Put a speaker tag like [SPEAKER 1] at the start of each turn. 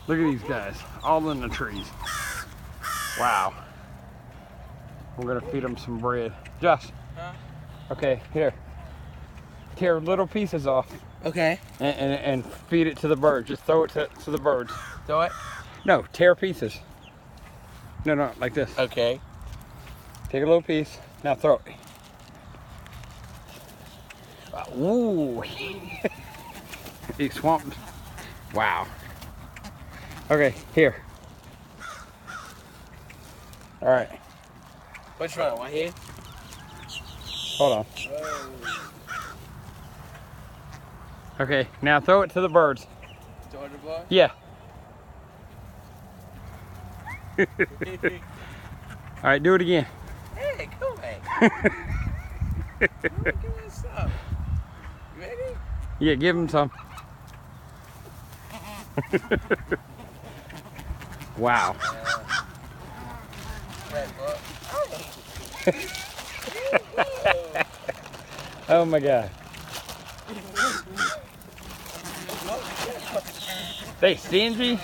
[SPEAKER 1] Look at these guys, all in the trees. Wow. We're gonna feed them some bread. Josh.
[SPEAKER 2] Huh?
[SPEAKER 1] Okay, here. Tear little pieces off.
[SPEAKER 2] Okay.
[SPEAKER 1] And feed it to the birds. Just throw it to the birds.
[SPEAKER 2] Throw it?
[SPEAKER 1] No, tear pieces. No, like this.
[SPEAKER 2] Okay.
[SPEAKER 1] Take a little piece. Now throw it. Ooh. He swamped. Wow. Okay, here. All right.
[SPEAKER 2] Which one? One here?
[SPEAKER 1] Hold on. Okay, now throw it to the birds.
[SPEAKER 2] Throw it to the bird?
[SPEAKER 1] Yeah. All right, do it again.
[SPEAKER 2] Hey, come on. Give me some. You ready?
[SPEAKER 1] Yeah, give him some. Wow. Oh my God. They stingy?